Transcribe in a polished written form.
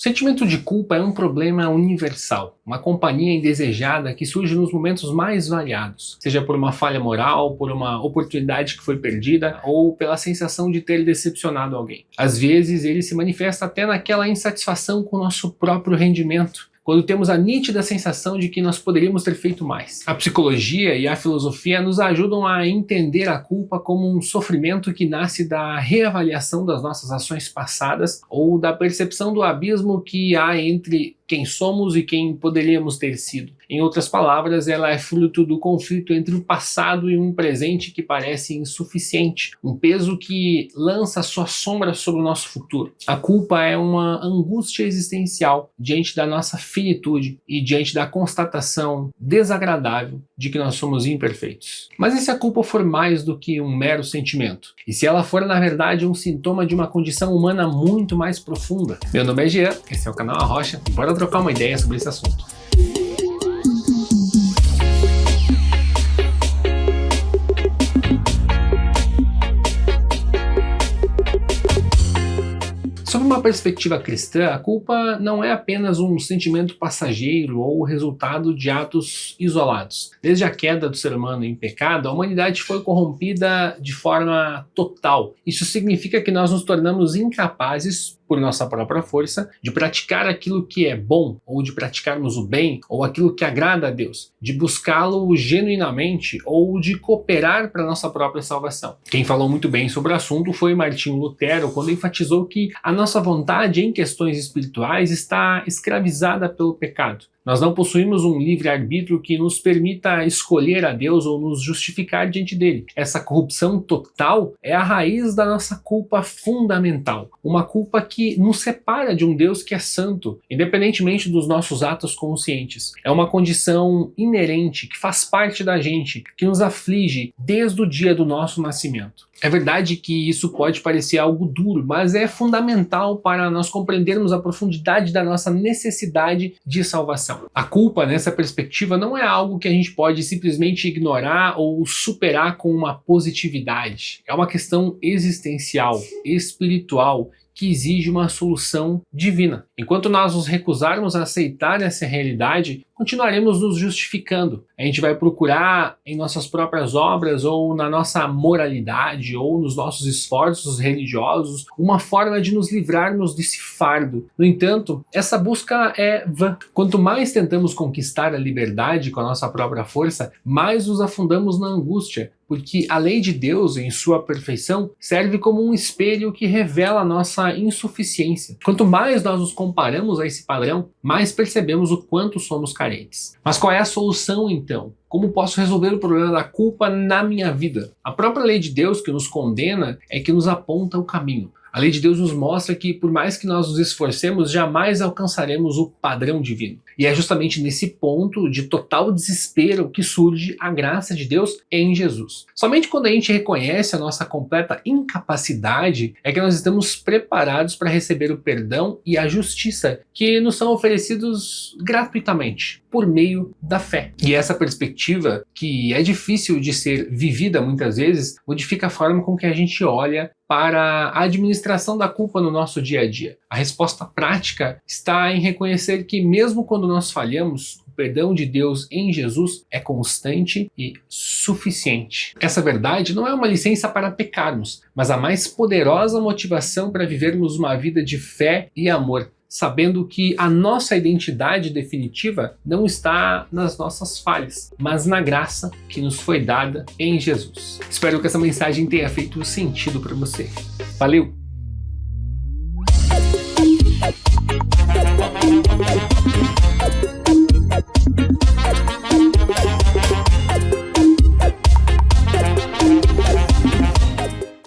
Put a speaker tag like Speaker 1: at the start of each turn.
Speaker 1: sentimento de culpa é um problema universal, uma companhia indesejada que surge nos momentos mais variados, seja por uma falha moral, por uma oportunidade que foi perdida ou pela sensação de ter decepcionado alguém. Às vezes ele se manifesta até naquela insatisfação com o nosso próprio rendimento, quando temos a nítida sensação de que nós poderíamos ter feito mais. A psicologia e a filosofia nos ajudam a entender a culpa como um sofrimento que nasce da reavaliação das nossas ações passadas ou da percepção do abismo que há entre quem somos e quem poderíamos ter sido. Em outras palavras, ela é fruto do conflito entre o passado e um presente que parece insuficiente, um peso que lança sua sombra sobre o nosso futuro. A culpa é uma angústia existencial diante da nossa finitude e diante da constatação desagradável de que nós somos imperfeitos. Mas e se a culpa for mais do que um mero sentimento? E se ela for, na verdade, um sintoma de uma condição humana muito mais profunda? Meu nome é Jean, esse é o canal A Rocha, e bora trocar uma ideia sobre esse assunto. Sob uma perspectiva cristã, a culpa não é apenas um sentimento passageiro ou resultado de atos isolados. Desde a queda do ser humano em pecado, a humanidade foi corrompida de forma total. Isso significa que nós nos tornamos incapazes, por nossa própria força, de praticar aquilo que é bom, ou de praticarmos o bem, ou aquilo que agrada a Deus, de buscá-lo genuinamente, ou de cooperar para a nossa própria salvação. Quem falou muito bem sobre o assunto foi Martinho Lutero, quando enfatizou que a nossa vontade em questões espirituais está escravizada pelo pecado. Nós não possuímos um livre-arbítrio que nos permita escolher a Deus ou nos justificar diante dele. Essa corrupção total é a raiz da nossa culpa fundamental. Uma culpa que nos separa de um Deus que é santo, independentemente dos nossos atos conscientes. É uma condição inerente, que faz parte da gente, que nos aflige desde o dia do nosso nascimento. É verdade que isso pode parecer algo duro, mas é fundamental para nós compreendermos a profundidade da nossa necessidade de salvação. A culpa, nessa perspectiva, não é algo que a gente pode simplesmente ignorar ou superar com uma positividade. É uma questão existencial, espiritual, que exige uma solução divina. Enquanto nós nos recusarmos a aceitar essa realidade, continuaremos nos justificando. A gente vai procurar em nossas próprias obras ou na nossa moralidade ou nos nossos esforços religiosos uma forma de nos livrarmos desse fardo. No entanto, essa busca é vã. Quanto mais tentamos conquistar a liberdade com a nossa própria força, mais nos afundamos na angústia, porque a lei de Deus, em sua perfeição, serve como um espelho que revela a nossa insuficiência. Quanto mais nós nos comparamos a esse padrão, mais percebemos o quanto somos carentes. Mas qual é a solução então? Como posso resolver o problema da culpa na minha vida? A própria lei de Deus que nos condena é que nos aponta o caminho. A lei de Deus nos mostra que, por mais que nós nos esforcemos, jamais alcançaremos o padrão divino. E é justamente nesse ponto de total desespero que surge a graça de Deus em Jesus. Somente quando a gente reconhece a nossa completa incapacidade é que nós estamos preparados para receber o perdão e a justiça que nos são oferecidos gratuitamente, por meio da fé. E essa perspectiva, que é difícil de ser vivida muitas vezes, modifica a forma com que a gente olha para a administração da culpa no nosso dia a dia. A resposta prática está em reconhecer que mesmo quando nós falhamos, o perdão de Deus em Jesus é constante e suficiente. Essa verdade não é uma licença para pecarmos, mas a mais poderosa motivação para vivermos uma vida de fé e amor, sabendo que a nossa identidade definitiva não está nas nossas falhas, mas na graça que nos foi dada em Jesus. Espero que essa mensagem tenha feito sentido para você. Valeu!